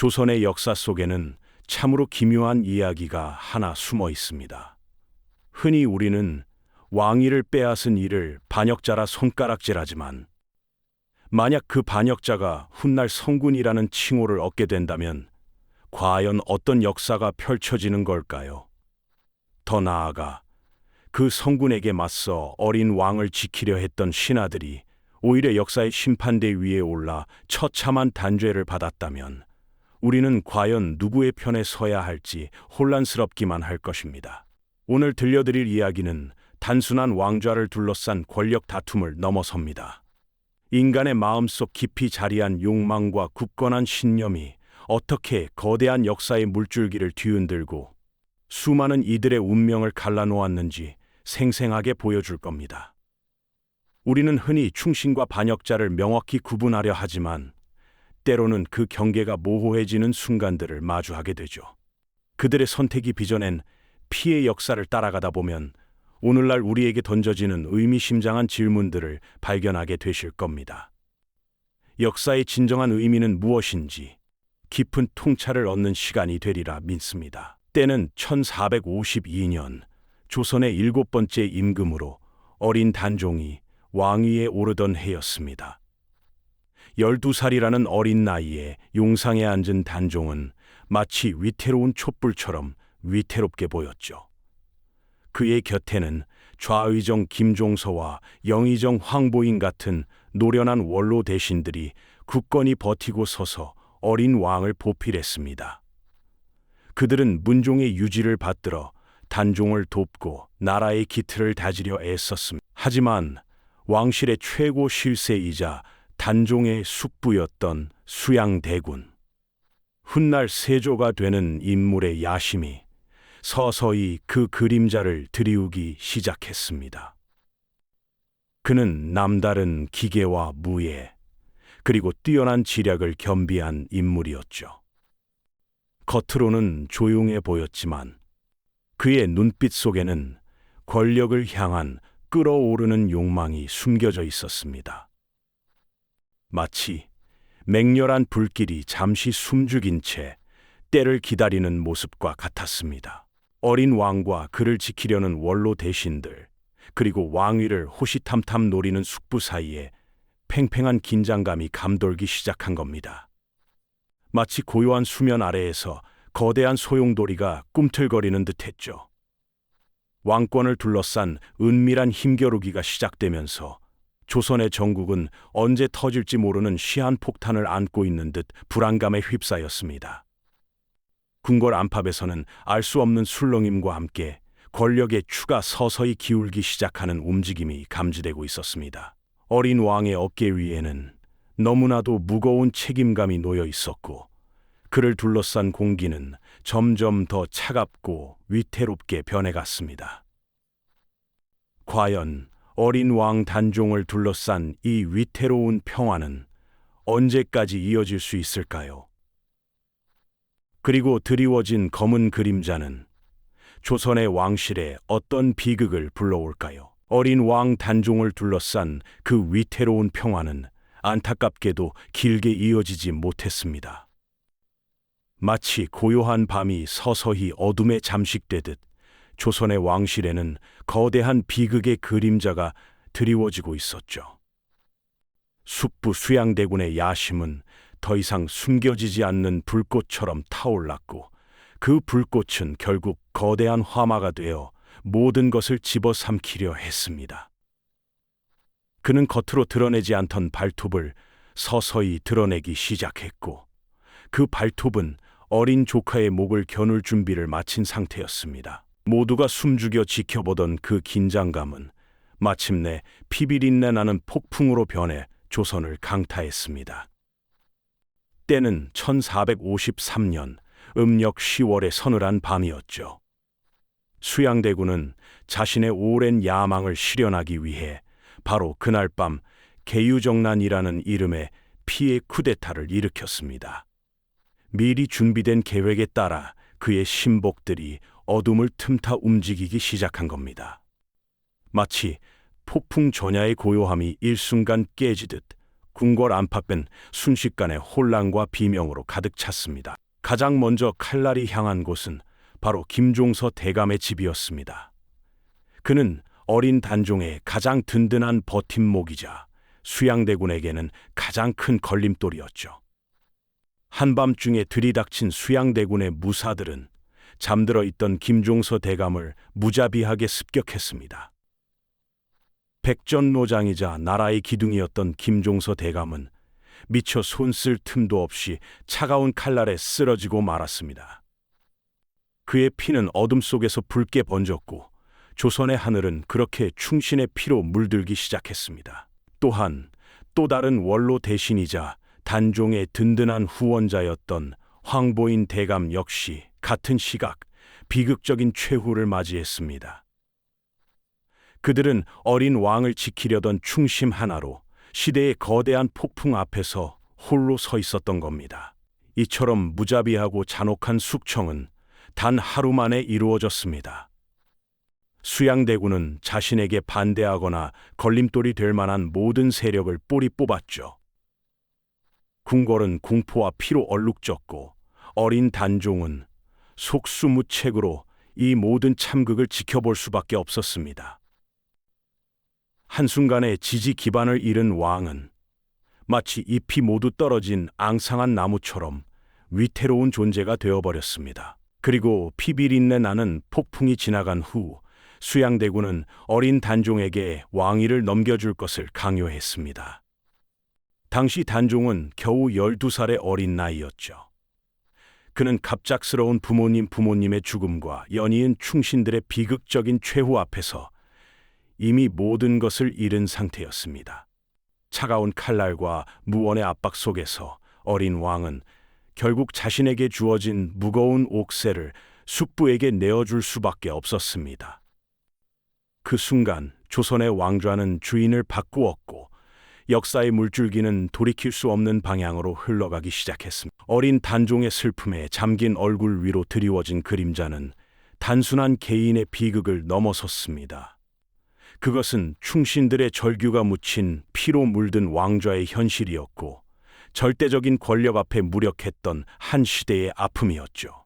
조선의 역사 속에는 참으로 기묘한 이야기가 하나 숨어 있습니다. 흔히 우리는 왕위를 빼앗은 이를 반역자라 손가락질하지만, 만약 그 반역자가 훗날 성군이라는 칭호를 얻게 된다면 과연 어떤 역사가 펼쳐지는 걸까요? 더 나아가 그 성군에게 맞서 어린 왕을 지키려 했던 신하들이 오히려 역사의 심판대 위에 올라 처참한 단죄를 받았다면 우리는 과연 누구의 편에 서야 할지 혼란스럽기만 할 것입니다. 오늘 들려드릴 이야기는 단순한 왕좌를 둘러싼 권력 다툼을 넘어섭니다. 인간의 마음속 깊이 자리한 욕망과 굳건한 신념이 어떻게 거대한 역사의 물줄기를 뒤흔들고 수많은 이들의 운명을 갈라놓았는지 생생하게 보여줄 겁니다. 우리는 흔히 충신과 반역자를 명확히 구분하려 하지만 때로는 그 경계가 모호해지는 순간들을 마주하게 되죠. 그들의 선택이 빚어낸 피해 역사를 따라가다 보면 오늘날 우리에게 던져지는 의미심장한 질문들을 발견하게 되실 겁니다. 역사의 진정한 의미는 무엇인지 깊은 통찰을 얻는 시간이 되리라 믿습니다. 때는 1452년 조선의 7번째 임금으로 어린 단종이 왕위에 오르던 해였습니다. 12살이라는 어린 나이에 용상에 앉은 단종은 마치 위태로운 촛불처럼 위태롭게 보였죠. 그의 곁에는 좌의정 김종서와 영의정 황보인 같은 노련한 원로 대신들이 굳건히 버티고 서서 어린 왕을 보필했습니다. 그들은 문종의 유지를 받들어 단종을 돕고 나라의 기틀을 다지려 애썼습니다. 하지만 왕실의 최고 실세이자 단종의 숙부였던 수양대군, 훗날 세조가 되는 인물의 야심이 서서히 그 그림자를 드리우기 시작했습니다. 그는 남다른 기계와 무예, 그리고 뛰어난 지략을 겸비한 인물이었죠. 겉으로는 조용해 보였지만 그의 눈빛 속에는 권력을 향한 끓어오르는 욕망이 숨겨져 있었습니다. 마치 맹렬한 불길이 잠시 숨죽인 채 때를 기다리는 모습과 같았습니다. 어린 왕과 그를 지키려는 원로 대신들, 그리고 왕위를 호시탐탐 노리는 숙부 사이에 팽팽한 긴장감이 감돌기 시작한 겁니다. 마치 고요한 수면 아래에서 거대한 소용돌이가 꿈틀거리는 듯했죠. 왕권을 둘러싼 은밀한 힘겨루기가 시작되면서 조선의 전국은 언제 터질지 모르는 시한폭탄을 안고 있는 듯 불안감에 휩싸였습니다. 궁궐 안팎에서는 알 수 없는 술렁임과 함께 권력의 추가 서서히 기울기 시작하는 움직임이 감지되고 있었습니다. 어린 왕의 어깨 위에는 너무나도 무거운 책임감이 놓여 있었고, 그를 둘러싼 공기는 점점 더 차갑고 위태롭게 변해갔습니다. 과연 어린 왕 단종을 둘러싼 이 위태로운 평화는 언제까지 이어질 수 있을까요? 그리고 드리워진 검은 그림자는 조선의 왕실에 어떤 비극을 불러올까요? 어린 왕 단종을 둘러싼 그 위태로운 평화는 안타깝게도 길게 이어지지 못했습니다. 마치 고요한 밤이 서서히 어둠에 잠식되듯 조선의 왕실에는 거대한 비극의 그림자가 드리워지고 있었죠. 숙부 수양대군의 야심은 더 이상 숨겨지지 않는 불꽃처럼 타올랐고, 그 불꽃은 결국 거대한 화마가 되어 모든 것을 집어삼키려 했습니다. 그는 겉으로 드러내지 않던 발톱을 서서히 드러내기 시작했고, 그 발톱은 어린 조카의 목을 겨눌 준비를 마친 상태였습니다. 모두가 숨죽여 지켜보던 그 긴장감은 마침내 피비린내 나는 폭풍으로 변해 조선을 강타했습니다. 때는 1453년 음력 10월의 서늘한 밤이었죠. 수양대군은 자신의 오랜 야망을 실현하기 위해 바로 그날 밤 계유정난이라는 이름의 피해 쿠데타를 일으켰습니다. 미리 준비된 계획에 따라 그의 신복들이 어둠을 틈타 움직이기 시작한 겁니다. 마치 폭풍 전야의 고요함이 일순간 깨지듯 궁궐 안팎은 순식간에 혼란과 비명으로 가득 찼습니다. 가장 먼저 칼날이 향한 곳은 바로 김종서 대감의 집이었습니다. 그는 어린 단종의 가장 든든한 버팀목이자 수양대군에게는 가장 큰 걸림돌이었죠. 한밤중에 들이닥친 수양대군의 무사들은 잠들어 있던 김종서 대감을 무자비하게 습격했습니다. 백전노장이자 나라의 기둥이었던 김종서 대감은 미처 손쓸 틈도 없이 차가운 칼날에 쓰러지고 말았습니다. 그의 피는 어둠 속에서 붉게 번졌고 조선의 하늘은 그렇게 충신의 피로 물들기 시작했습니다. 또한 또 다른 원로 대신이자 단종의 든든한 후원자였던 황보인 대감 역시 같은 시각 비극적인 최후를 맞이했습니다. 그들은 어린 왕을 지키려던 충심 하나로 시대의 거대한 폭풍 앞에서 홀로 서 있었던 겁니다. 이처럼 무자비하고 잔혹한 숙청은 단 하루 만에 이루어졌습니다. 수양대군은 자신에게 반대하거나 걸림돌이 될 만한 모든 세력을 뽀리 뽑았죠. 궁궐은 공포와 피로 얼룩졌고 어린 단종은 속수무책으로 이 모든 참극을 지켜볼 수밖에 없었습니다. 한순간에 지지 기반을 잃은 왕은 마치 잎이 모두 떨어진 앙상한 나무처럼 위태로운 존재가 되어버렸습니다. 그리고 피비린내 나는 폭풍이 지나간 후 수양대군은 어린 단종에게 왕위를 넘겨줄 것을 강요했습니다. 당시 단종은 겨우 12살의 어린 나이였죠. 그는 갑작스러운 부모님의 죽음과 연이은 충신들의 비극적인 최후 앞에서 이미 모든 것을 잃은 상태였습니다. 차가운 칼날과 무언의 압박 속에서 어린 왕은 결국 자신에게 주어진 무거운 옥새를 숙부에게 내어줄 수밖에 없었습니다. 그 순간 조선의 왕좌는 주인을 바꾸었고 역사의 물줄기는 돌이킬 수 없는 방향으로 흘러가기 시작했습니다. 어린 단종의 슬픔에 잠긴 얼굴 위로 드리워진 그림자는 단순한 개인의 비극을 넘어섰습니다. 그것은 충신들의 절규가 묻힌 피로 물든 왕좌의 현실이었고 절대적인 권력 앞에 무력했던 한 시대의 아픔이었죠.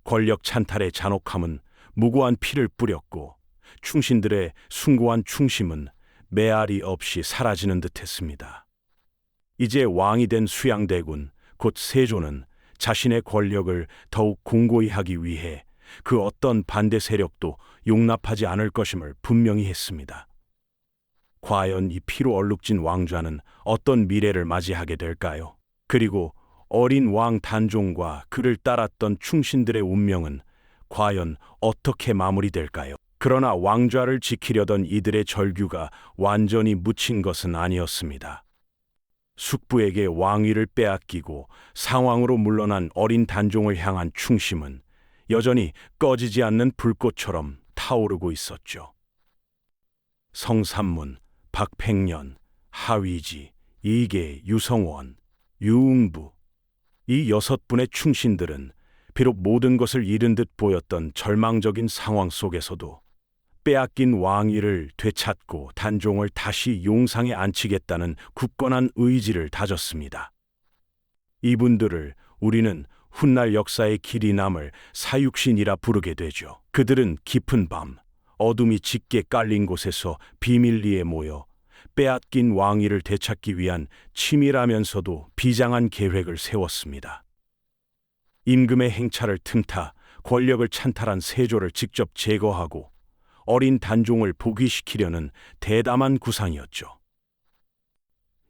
권력 찬탈의 잔혹함은 무고한 피를 뿌렸고 충신들의 숭고한 충심은 메아리 없이 사라지는 듯했습니다. 이제 왕이 된 수양대군, 곧 세조는 자신의 권력을 더욱 공고히 하기 위해 그 어떤 반대 세력도 용납하지 않을 것임을 분명히 했습니다. 과연 이 피로 얼룩진 왕좌는 어떤 미래를 맞이하게 될까요? 그리고 어린 왕 단종과 그를 따랐던 충신들의 운명은 과연 어떻게 마무리될까요? 그러나 왕좌를 지키려던 이들의 절규가 완전히 묻힌 것은 아니었습니다. 숙부에게 왕위를 빼앗기고 상왕으로 물러난 어린 단종을 향한 충심은 여전히 꺼지지 않는 불꽃처럼 타오르고 있었죠. 성삼문, 박팽년, 하위지, 이계, 유성원, 유응부, 이 6분의 충신들은 비록 모든 것을 잃은 듯 보였던 절망적인 상황 속에서도 빼앗긴 왕위를 되찾고 단종을 다시 용상에 앉히겠다는 굳건한 의지를 다졌습니다. 이분들을 우리는 훗날 역사의 길이 남을 사육신이라 부르게 되죠. 그들은 깊은 밤, 어둠이 짙게 깔린 곳에서 비밀리에 모여 빼앗긴 왕위를 되찾기 위한 치밀하면서도 비장한 계획을 세웠습니다. 임금의 행차를 틈타 권력을 찬탈한 세조를 직접 제거하고 어린 단종을 복위시키려는 대담한 구상이었죠.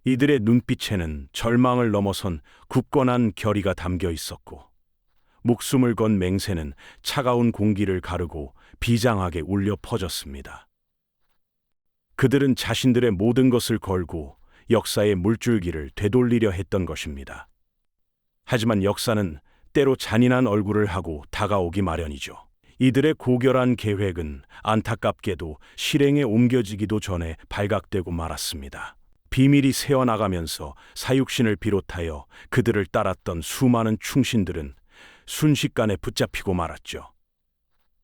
이들의 눈빛에는 절망을 넘어선 굳건한 결의가 담겨 있었고 목숨을 건 맹세는 차가운 공기를 가르고 비장하게 울려 퍼졌습니다. 그들은 자신들의 모든 것을 걸고 역사의 물줄기를 되돌리려 했던 것입니다. 하지만 역사는 때로 잔인한 얼굴을 하고 다가오기 마련이죠. 이들의 고결한 계획은 안타깝게도 실행에 옮겨지기도 전에 발각되고 말았습니다. 비밀이 새어나가면서 사육신을 비롯하여 그들을 따랐던 수많은 충신들은 순식간에 붙잡히고 말았죠.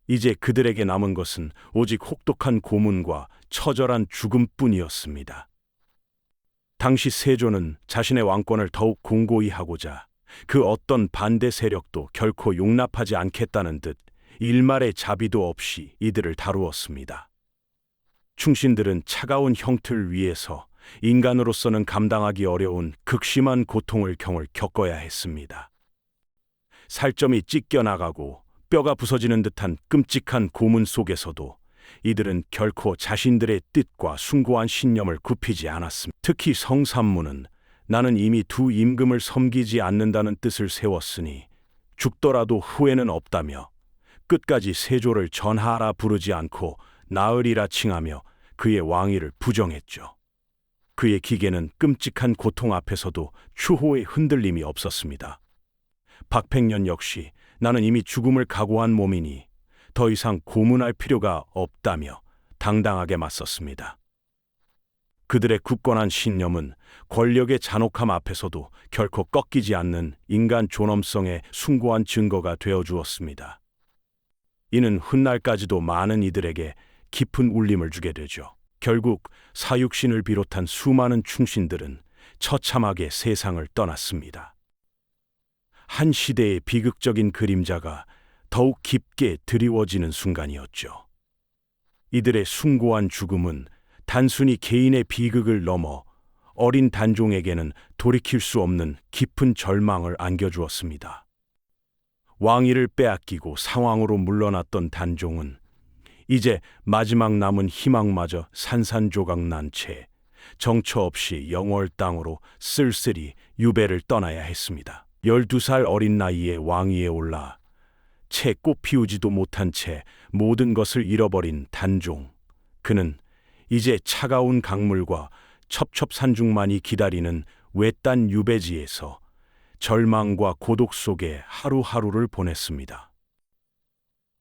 이제 그들에게 남은 것은 오직 혹독한 고문과 처절한 죽음뿐이었습니다. 당시 세조는 자신의 왕권을 더욱 공고히 하고자 그 어떤 반대 세력도 결코 용납하지 않겠다는 듯 일말의 자비도 없이 이들을 다루었습니다. 충신들은 차가운 형틀 위에서 인간으로서는 감당하기 어려운 극심한 고통을 겪어야 했습니다. 살점이 찢겨나가고 뼈가 부서지는 듯한 끔찍한 고문 속에서도 이들은 결코 자신들의 뜻과 숭고한 신념을 굽히지 않았습니다. 특히 성삼문은 나는 이미 두 임금을 섬기지 않는다는 뜻을 세웠으니 죽더라도 후회는 없다며 끝까지 세조를 전하라 부르지 않고 나으리라 칭하며 그의 왕위를 부정했죠. 그의 기계는 끔찍한 고통 앞에서도 추호의 흔들림이 없었습니다. 박팽년 역시 나는 이미 죽음을 각오한 몸이니 더 이상 고문할 필요가 없다며 당당하게 맞섰습니다. 그들의 굳건한 신념은 권력의 잔혹함 앞에서도 결코 꺾이지 않는 인간 존엄성의 숭고한 증거가 되어 주었습니다. 이는 훗날까지도 많은 이들에게 깊은 울림을 주게 되죠. 결국 사육신을 비롯한 수많은 충신들은 처참하게 세상을 떠났습니다. 한 시대의 비극적인 그림자가 더욱 깊게 드리워지는 순간이었죠. 이들의 숭고한 죽음은 단순히 개인의 비극을 넘어 어린 단종에게는 돌이킬 수 없는 깊은 절망을 안겨주었습니다. 왕위를 빼앗기고 상황으로 물러났던 단종은 이제 마지막 남은 희망마저 산산조각 난 채 정처 없이 영월 땅으로 쓸쓸히 유배를 떠나야 했습니다. 12살 어린 나이에 왕위에 올라 채 꽃 피우지도 못한 채 모든 것을 잃어버린 단종. 그는 이제 차가운 강물과 첩첩산중만이 기다리는 외딴 유배지에서 절망과 고독 속에 하루하루를 보냈습니다.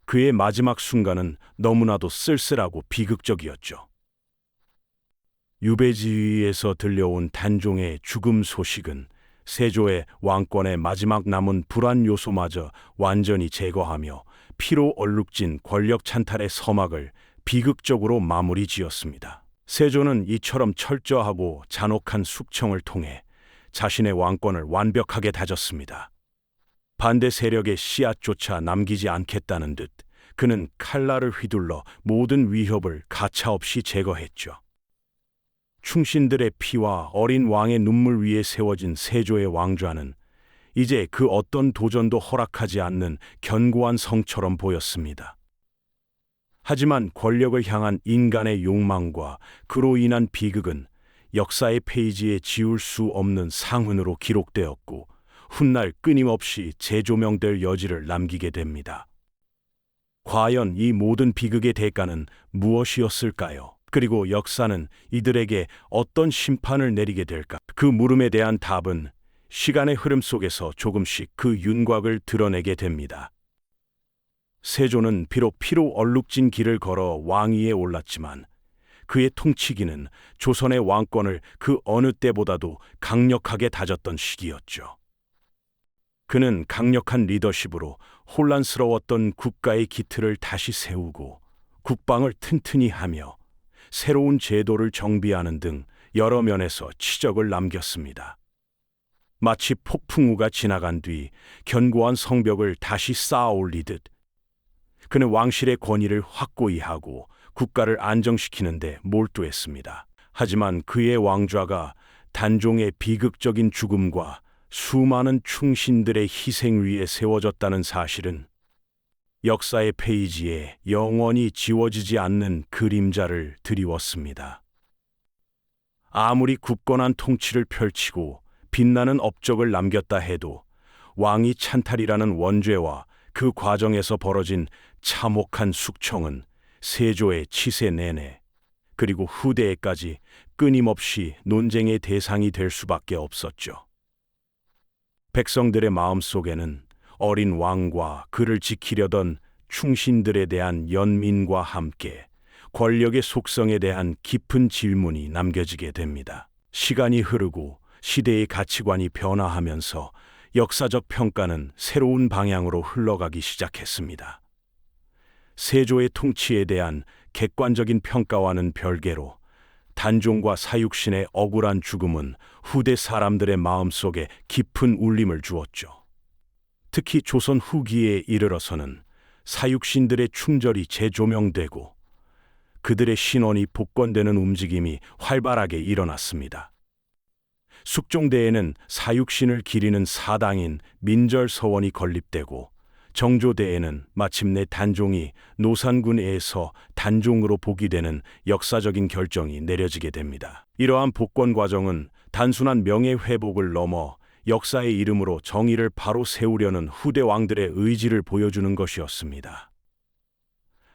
그의 마지막 순간은 너무나도 쓸쓸하고 비극적이었죠. 유배지에서 들려온 단종의 죽음 소식은 세조의 왕권의 마지막 남은 불안 요소마저 완전히 제거하며 피로 얼룩진 권력 찬탈의 서막을 비극적으로 마무리 지었습니다. 세조는 이처럼 철저하고 잔혹한 숙청을 통해 자신의 왕권을 완벽하게 다졌습니다. 반대 세력의 씨앗조차 남기지 않겠다는 듯 그는 칼날을 휘둘러 모든 위협을 가차없이 제거했죠. 충신들의 피와 어린 왕의 눈물 위에 세워진 세조의 왕좌는 이제 그 어떤 도전도 허락하지 않는 견고한 성처럼 보였습니다. 하지만 권력을 향한 인간의 욕망과 그로 인한 비극은 역사의 페이지에 지울 수 없는 상흔으로 기록되었고 훗날 끊임없이 재조명될 여지를 남기게 됩니다. 과연 이 모든 비극의 대가는 무엇이었을까요? 그리고 역사는 이들에게 어떤 심판을 내리게 될까? 그 물음에 대한 답은 시간의 흐름 속에서 조금씩 그 윤곽을 드러내게 됩니다. 세조는 비록 피로 얼룩진 길을 걸어 왕위에 올랐지만 그의 통치기는 조선의 왕권을 그 어느 때보다도 강력하게 다졌던 시기였죠. 그는 강력한 리더십으로 혼란스러웠던 국가의 기틀을 다시 세우고 국방을 튼튼히 하며 새로운 제도를 정비하는 등 여러 면에서 치적을 남겼습니다. 마치 폭풍우가 지나간 뒤 견고한 성벽을 다시 쌓아 올리듯 그는 왕실의 권위를 확고히 하고 국가를 안정시키는 데 몰두했습니다. 하지만 그의 왕좌가 단종의 비극적인 죽음과 수많은 충신들의 희생 위에 세워졌다는 사실은 역사의 페이지에 영원히 지워지지 않는 그림자를 드리웠습니다. 아무리 굳건한 통치를 펼치고 빛나는 업적을 남겼다 해도 왕위 찬탈이라는 원죄와 그 과정에서 벌어진 참혹한 숙청은 세조의 치세 내내 그리고 후대에까지 끊임없이 논쟁의 대상이 될 수밖에 없었죠. 백성들의 마음속에는 어린 왕과 그를 지키려던 충신들에 대한 연민과 함께 권력의 속성에 대한 깊은 질문이 남겨지게 됩니다. 시간이 흐르고 시대의 가치관이 변화하면서 역사적 평가는 새로운 방향으로 흘러가기 시작했습니다. 세조의 통치에 대한 객관적인 평가와는 별개로 단종과 사육신의 억울한 죽음은 후대 사람들의 마음속에 깊은 울림을 주었죠. 특히 조선 후기에 이르러서는 사육신들의 충절이 재조명되고 그들의 신원이 복권되는 움직임이 활발하게 일어났습니다. 숙종대에는 사육신을 기리는 사당인 민절서원이 건립되고 정조대에는 마침내 단종이 노산군에서 단종으로 복위되는 역사적인 결정이 내려지게 됩니다. 이러한 복권 과정은 단순한 명예회복을 넘어 역사의 이름으로 정의를 바로 세우려는 후대 왕들의 의지를 보여주는 것이었습니다.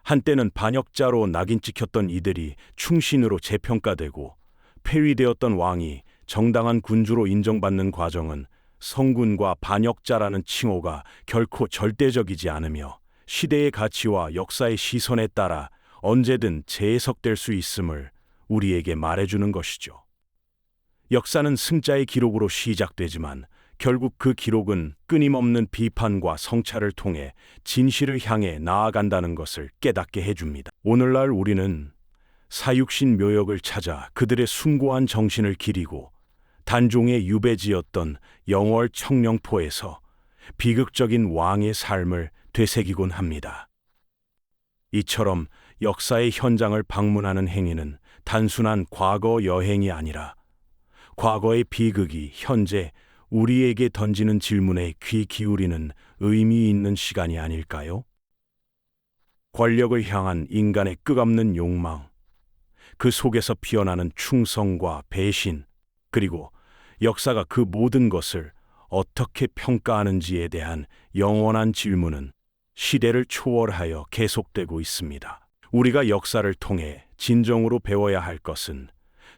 한때는 반역자로 낙인 찍혔던 이들이 충신으로 재평가되고 폐위되었던 왕이 정당한 군주로 인정받는 과정은 성군과 반역자라는 칭호가 결코 절대적이지 않으며 시대의 가치와 역사의 시선에 따라 언제든 재해석될 수 있음을 우리에게 말해주는 것이죠. 역사는 승자의 기록으로 시작되지만 결국 그 기록은 끊임없는 비판과 성찰을 통해 진실을 향해 나아간다는 것을 깨닫게 해줍니다. 오늘날 우리는 사육신 묘역을 찾아 그들의 숭고한 정신을 기리고 단종의 유배지였던 영월 청령포에서 비극적인 왕의 삶을 되새기곤 합니다. 이처럼 역사의 현장을 방문하는 행위는 단순한 과거 여행이 아니라 과거의 비극이 현재 우리에게 던지는 질문에 귀 기울이는 의미 있는 시간이 아닐까요? 권력을 향한 인간의 끝없는 욕망, 그 속에서 피어나는 충성과 배신, 그리고 역사가 그 모든 것을 어떻게 평가하는지에 대한 영원한 질문은 시대를 초월하여 계속되고 있습니다. 우리가 역사를 통해 진정으로 배워야 할 것은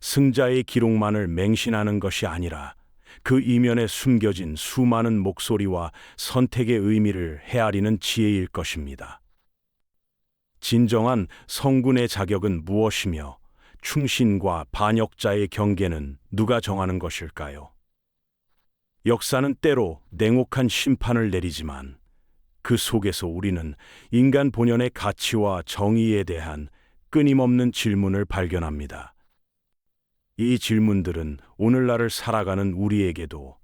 승자의 기록만을 맹신하는 것이 아니라 그 이면에 숨겨진 수많은 목소리와 선택의 의미를 헤아리는 지혜일 것입니다. 진정한 성군의 자격은 무엇이며 충신과 반역자의 경계는 누가 정하는 것일까요? 역사는 때로 냉혹한 심판을 내리지만 그 속에서 우리는 인간 본연의 가치와 정의에 대한 끊임없는 질문을 발견합니다. 이 질문들은 오늘날을 살아가는 우리에게도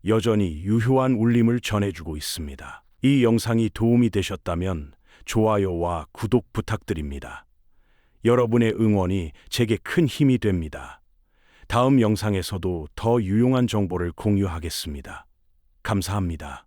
여전히 유효한 울림을 전해주고 있습니다. 이 영상이 도움이 되셨다면 좋아요와 구독 부탁드립니다. 여러분의 응원이 제게 큰 힘이 됩니다. 다음 영상에서도 더 유용한 정보를 공유하겠습니다. 감사합니다.